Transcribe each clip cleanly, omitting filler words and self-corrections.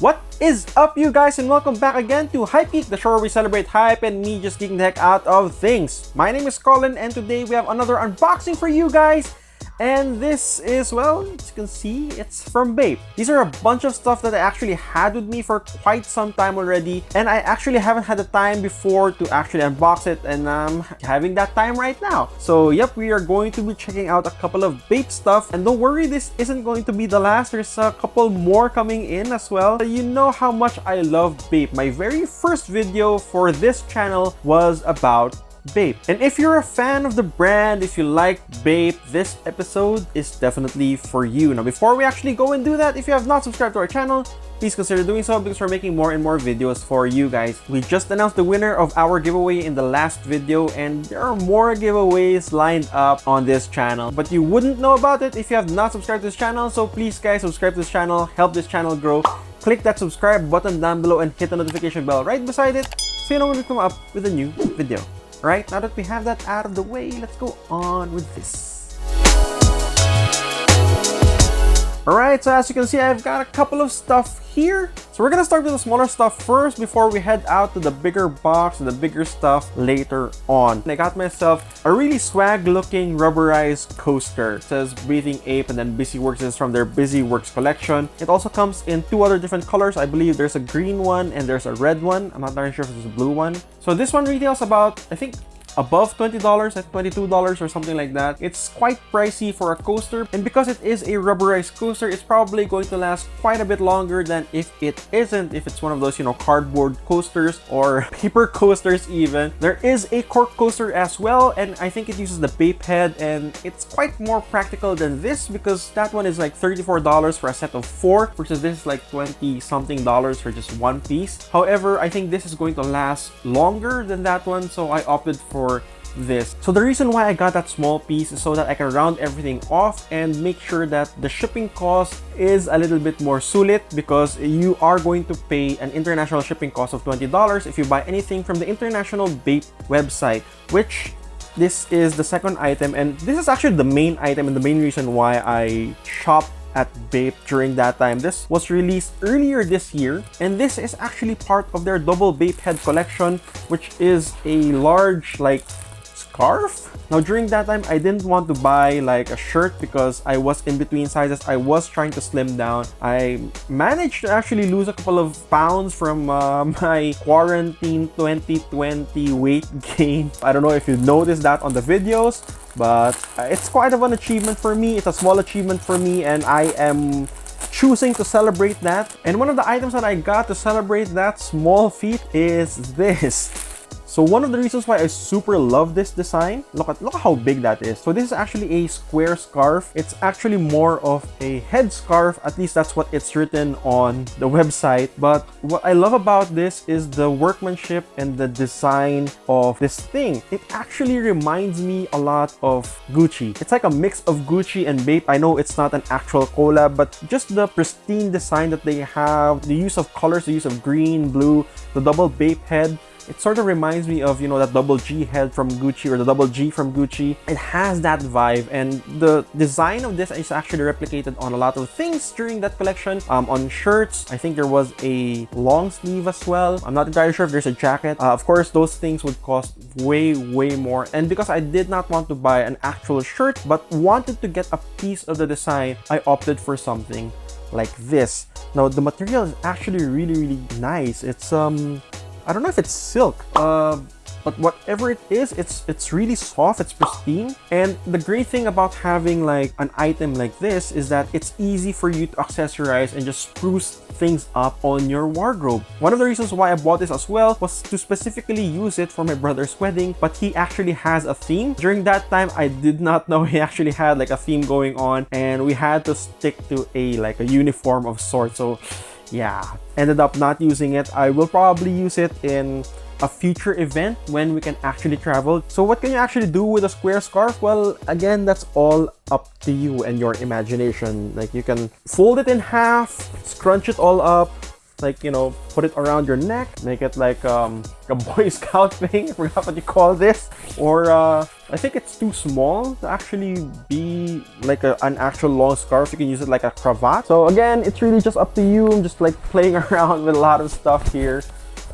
What is up, you guys, and welcome back again to Hypegeek, the show where we celebrate hype and me just geeking the heck out of things. My name is Colin, and today we have another unboxing for you guys. And this is, well, as you can see, it's from Bape. These are a bunch of stuff that I actually had with me for quite some time already, and I actually haven't had the time before to actually unbox it, and I'm having that time right now. So yep, we are going to be checking out a couple of Bape stuff, and don't worry, this isn't going to be the last. There's a couple more coming in as well. You know how much I love Bape. My very first video for this channel was about Bape. And if you're a fan of the brand, if you like Bape, this episode is definitely for you. Now, before we actually go and do that, if you have not subscribed to our channel, please consider doing so because we're making more and more videos for you guys. We just announced the winner of our giveaway in the last video, and there are more giveaways lined up on this channel. But you wouldn't know about it if you have not subscribed to this channel, so please guys, subscribe to this channel, help this channel grow. Click that subscribe button down below and hit the notification bell right beside it so you know when we come up with a new video. Alright, now that we have that out of the way, let's go on with this. Alright, so as you can see, I've got a couple of stuff here. So we're gonna start with the smaller stuff first before we head out to the bigger box and the bigger stuff later on. I got myself a really swag looking rubberized coaster. It says Breathing Ape and then Busy Works is from their Busy Works collection. It also comes in two other different colors. I believe there's a green one and there's a red one. I'm not very sure if there's a blue one. So this one retails about, I think, above $20 at $22 or something like that. It's quite pricey for a coaster, and because it is a rubberized coaster, it's probably going to last quite a bit longer than if it isn't, if it's one of those, you know, cardboard coasters or paper coasters even. There is a cork coaster as well, and I think it uses the Bape head, and it's quite more practical than this because that one is like $34 for a set of 4, versus this is like $20 something for just one piece. However, I think this is going to last longer than that one, so I opted for this. So the reason why I got that small piece is so that I can round everything off and make sure that the shipping cost is a little bit more sulit, because you are going to pay an international shipping cost of $20 if you buy anything from the international Bape website, which this is the second item, and this is actually the main item and the main reason why I shopped at Bape during that time. This was released earlier this year, and this is actually part of their double Bape head collection, which is a large like scarf. Now during that time, I didn't want to buy like a shirt because I was in between sizes. I was trying to slim down. I managed to actually lose a couple of pounds from my quarantine 2020 weight gain. I don't know if you noticed that on the videos, but it's quite of an achievement for me. It's a small achievement for me, and I am choosing to celebrate that. And one of the items that I got to celebrate that small feat is this. So one of the reasons why I super love this design, look at how big that is. So this is actually a square scarf. It's actually more of a head scarf, at least that's what it's written on the website. But what I love about this is the workmanship and the design of this thing. It actually reminds me a lot of Gucci. It's like a mix of Gucci and Bape. I know it's not an actual collab, but just the pristine design that they have, the use of colors, the use of green, blue, the double Bape head. It sort of reminds me of, you know, that double G head from Gucci or the double G from Gucci. It has that vibe, and the design of this is actually replicated on a lot of things during that collection. On shirts, I think there was a long sleeve as well. I'm not entirely sure if there's a jacket. Of course, those things would cost way more. And because I did not want to buy an actual shirt, but wanted to get a piece of the design, I opted for something like this. Now, the material is actually really nice. It's I don't know if it's silk, but whatever it is, it's really soft, it's pristine. And the great thing about having like an item like this is that it's easy for you to accessorize and just spruce things up on your wardrobe. One of the reasons why I bought this as well was to specifically use it for my brother's wedding, but he actually has a theme. During that time, I did not know he actually had like a theme going on, and we had to stick to a uniform of sorts. So yeah, ended up not using it. I will probably use it in a future event when we can actually travel. So what can you actually do with a square scarf? Well, again, that's all up to you and your imagination. Like, you can fold it in half, scrunch it all up, like, you know, put it around your neck, make it like a Boy Scout thing, I forgot what you call this, or I think it's too small to actually be like an actual long scarf. You can use it like a cravat. So again, it's really just up to you. I'm just like playing around with a lot of stuff here.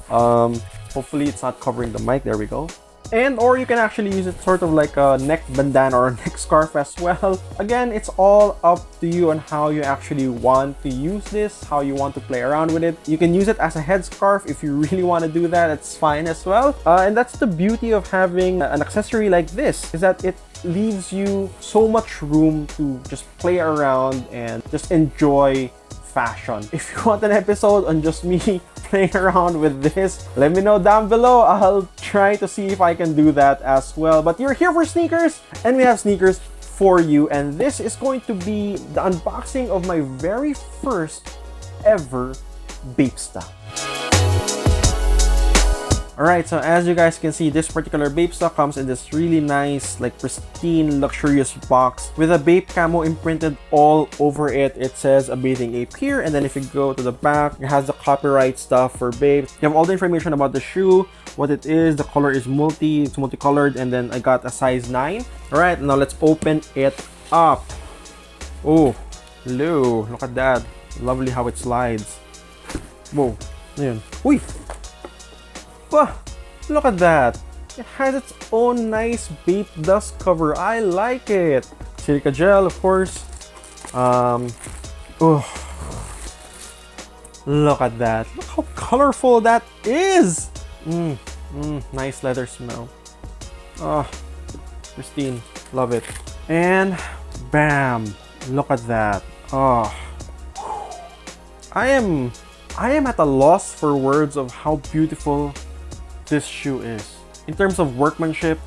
Hopefully it's not covering the mic. There we go. And or you can actually use it sort of like a neck bandana or a neck scarf as well. Again, it's all up to you on how you actually want to use this, how you want to play around with it. You can use it as a headscarf if you really want to do that. It's fine as well. And that's the beauty of having an accessory like this, is that it leaves you so much room to just play around and just enjoy fashion. If you want an episode on just me playing around with this, let me know down below. I'll try to see if I can do that as well. But you're here for sneakers, and we have sneakers for you, and this is going to be the unboxing of my very first ever Bapesta. Alright, so as you guys can see, this particular Bapesta comes in this really nice, like pristine, luxurious box with a Bape camo imprinted all over it. It says a bathing ape here, and then if you go to the back, it has the copyright stuff for Bape. You have all the information about the shoe, what it is, the color is it's multicolored, and then I got a size 9. Alright, now let's open it up. Oh, hello, look at that. Lovely how it slides. Whoa, ayan. Uy! Look at that. It has its own nice Bape dust cover. I like it. Silica gel, of course. Oh, look at that. Look how colorful that is. Nice leather smell. Oh, pristine. Love it. And bam. Look at that. Oh, I am at a loss for words of how beautiful this shoe is. In terms of workmanship,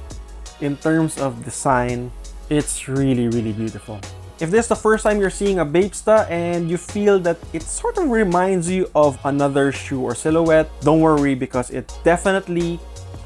in terms of design, it's really, really beautiful. If this is the first time you're seeing a Bapesta and you feel that it sort of reminds you of another shoe or silhouette, don't worry, because it definitely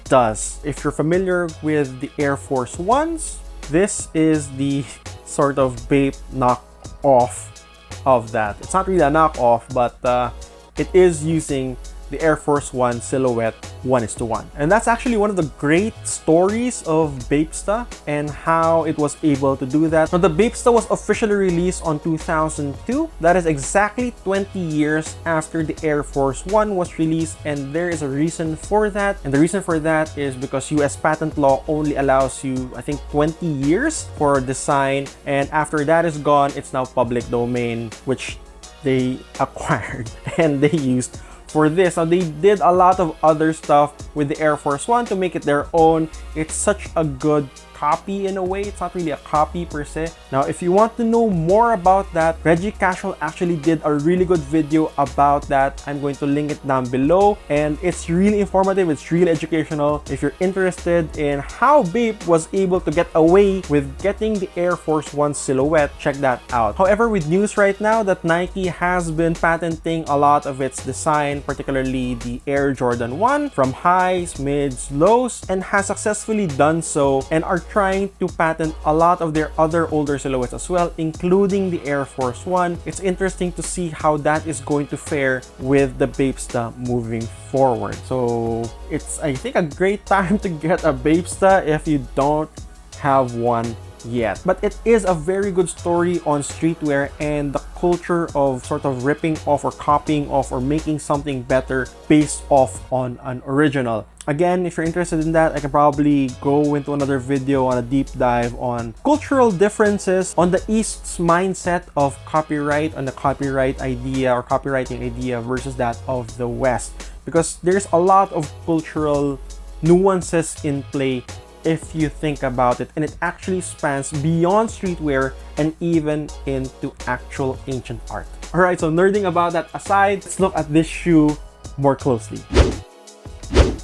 does. If you're familiar with the Air Force Ones, this is the sort of Bape knockoff of that. It's not really a knockoff, but it is using the Air Force One silhouette 1:1. And that's actually one of the great stories of Bapesta and how it was able to do that. Now, the Bapesta was officially released on 2002. That is exactly 20 years after the Air Force One was released, and there is a reason for that. And the reason for that is because US patent law only allows you, I think, 20 years for design, and after that is gone, it's now public domain, which they acquired and they used for this. Now, they did a lot of other stuff with the Air Force One to make it their own. It's such a good copy in a way. It's not really a copy per se. Now, if you want to know more about that, Reggie Casual actually did a really good video about that. I'm going to link it down below, and it's really informative. It's really educational. If you're interested in how Bape was able to get away with getting the Air Force One silhouette, check that out. However, with news right now that Nike has been patenting a lot of its design, particularly the Air Jordan 1, from highs, mids, lows, and has successfully done so, and are trying to patent a lot of their other older silhouettes as well, including the Air Force One. It's interesting to see how that is going to fare with the Bapesta moving forward. So it's, I think, a great time to get a Bapesta if you don't have one yet. But it is a very good story on streetwear and the culture of sort of ripping off or copying off or making something better based off on an original. Again, if you're interested in that, I can probably go into another video on a deep dive on cultural differences, on the East's mindset of copyright, on the copyright idea or copywriting idea versus that of the West, because there's a lot of cultural nuances in play if you think about it, and it actually spans beyond streetwear and even into actual ancient art. Alright, so nerding about that aside, let's look at this shoe more closely.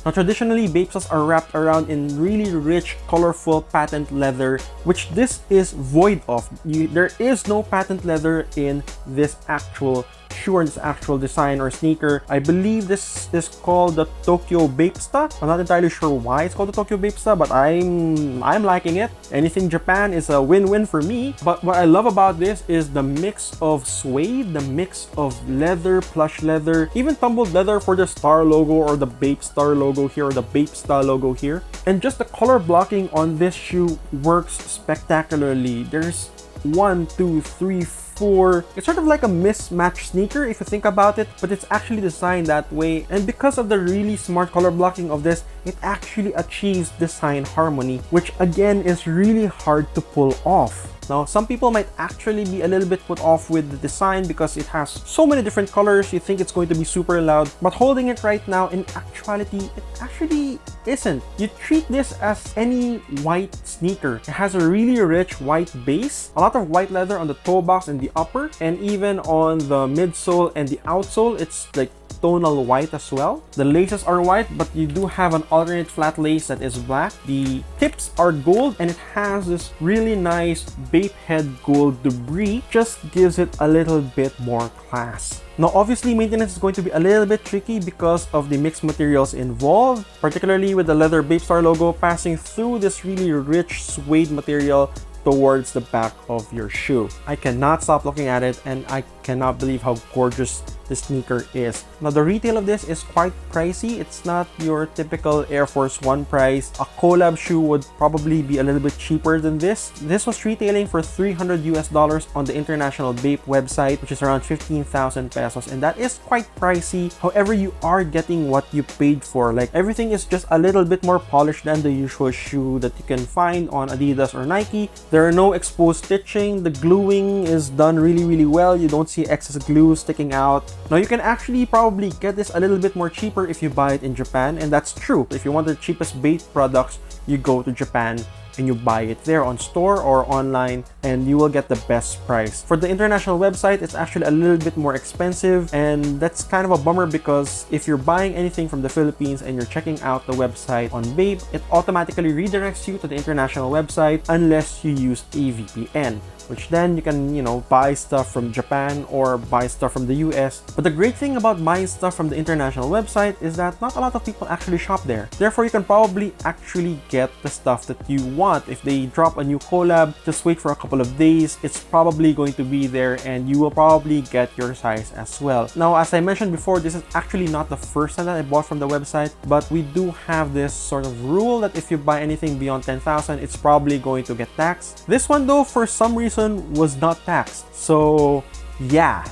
Now, traditionally, Bapestas are wrapped around in really rich, colorful patent leather, which this is void of. There is no patent leather in this actual shoe or this actual design or sneaker. I believe this is called the Tokyo Bapesta. I'm not entirely sure why it's called the Tokyo Bapesta, but I'm liking it. Anything Japan is a win-win for me. But what I love about this is the mix of suede, the mix of leather, plush leather, even tumbled leather for the star logo or the Bape star logo here or the Bapesta logo here. And just the color blocking on this shoe works spectacularly. There's 1, 2, 3, 4. It's sort of like a mismatched sneaker if you think about it, but it's actually designed that way. And because of the really smart color blocking of this, it actually achieves design harmony, which again is really hard to pull off. Now, some people might actually be a little bit put off with the design because it has so many different colors. You think it's going to be super loud, but holding it right now, in actuality, it actually isn't. You treat this as any white sneaker. It has a really rich white base, a lot of white leather on the toe box and the upper, and even on the midsole and the outsole, it's like tonal white as well. The laces are white, but you do have an alternate flat lace that is black. The tips are gold, and it has this really nice Bape head gold debris. Just gives it a little bit more class. Now, obviously, maintenance is going to be a little bit tricky because of the mixed materials involved, particularly with the leather Bape Star logo passing through this really rich suede material towards the back of your shoe. I cannot stop looking at it, and I cannot believe how gorgeous the sneaker is. Now, the retail of this is quite pricey. It's not your typical Air Force One price. A collab shoe would probably be a little bit cheaper than this. This was retailing for $300 US on the International Bape website, which is around 15,000 pesos, and that is quite pricey. However, you are getting what you paid for. Like, everything is just a little bit more polished than the usual shoe that you can find on Adidas or Nike. There are no exposed stitching. The gluing is done really well. You don't see excess glue sticking out. Now, you can actually probably get this a little bit more cheaper if you buy it in Japan, and that's true. If you want the cheapest Bape products, you go to Japan and you buy it there on store or online, and you will get the best price. For the international website, it's actually a little bit more expensive, and that's kind of a bummer because if you're buying anything from the Philippines and you're checking out the website on Bape, it automatically redirects you to the international website unless you use a VPN, which then you can, buy stuff from Japan or buy stuff from the US. But the great thing about buying stuff from the international website is that not a lot of people actually shop there. Therefore, you can probably actually get the stuff that you want. If they drop a new collab, just wait for a couple of days. It's probably going to be there, and you will probably get your size as well. Now, as I mentioned before, this is actually not the first time that I bought from the website, but we do have this sort of rule that if you buy anything beyond 10,000, it's probably going to get taxed. This one, though, for some reason was not taxed, so yeah.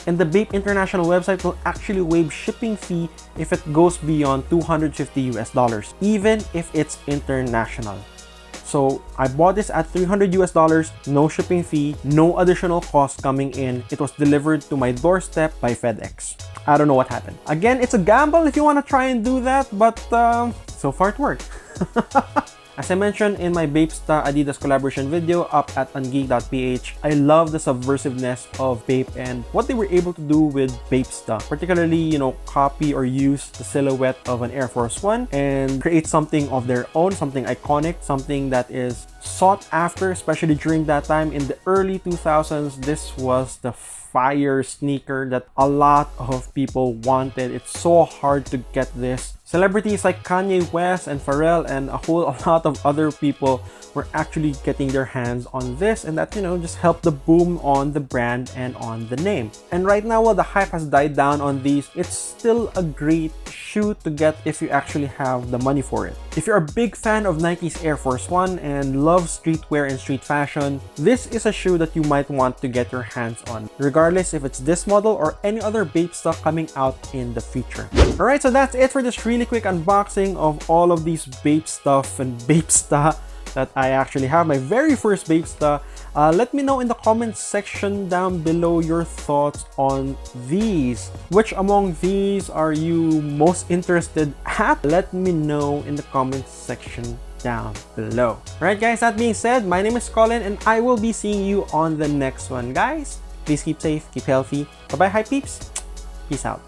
And the Bape International website will actually waive shipping fee if it goes beyond $250 US, even if it's international. So I bought this at $300 US, no shipping fee, no additional cost coming in. It was delivered to my doorstep by FedEx. I don't know what happened. Again, it's a gamble if you want to try and do that, but so far it worked. As I mentioned in my Bapesta Adidas collaboration video up at ungeek.ph, I love the subversiveness of Bape and what they were able to do with Bapesta. Particularly, copy or use the silhouette of an Air Force One and create something of their own, something iconic, something that is sought after, especially during that time. In the early 2000s, this was the fire sneaker that a lot of people wanted. It's so hard to get this. Celebrities like Kanye West and Pharrell and a lot of other people were actually getting their hands on this, and that, just helped the boom on the brand and on the name. And right now, while the hype has died down on these, it's still a great shoe to get if you actually have the money for it. If you're a big fan of Nike's Air Force One and love streetwear and street fashion, this is a shoe that you might want to get your hands on, regardless if it's this model or any other Bape stuff coming out in the future. Alright, so that's it for this really quick unboxing of all of these Bape stuff and Bapesta that I actually have. My very first Bapesta. Let me know in the comments section down below your thoughts on these. Which among these are you most interested at? Let me know in the comments section down below. Alright guys, that being said, my name is Colin and I will be seeing you on the next one. Guys, please keep safe, keep healthy. Bye-bye, Hype Peeps. Peace out.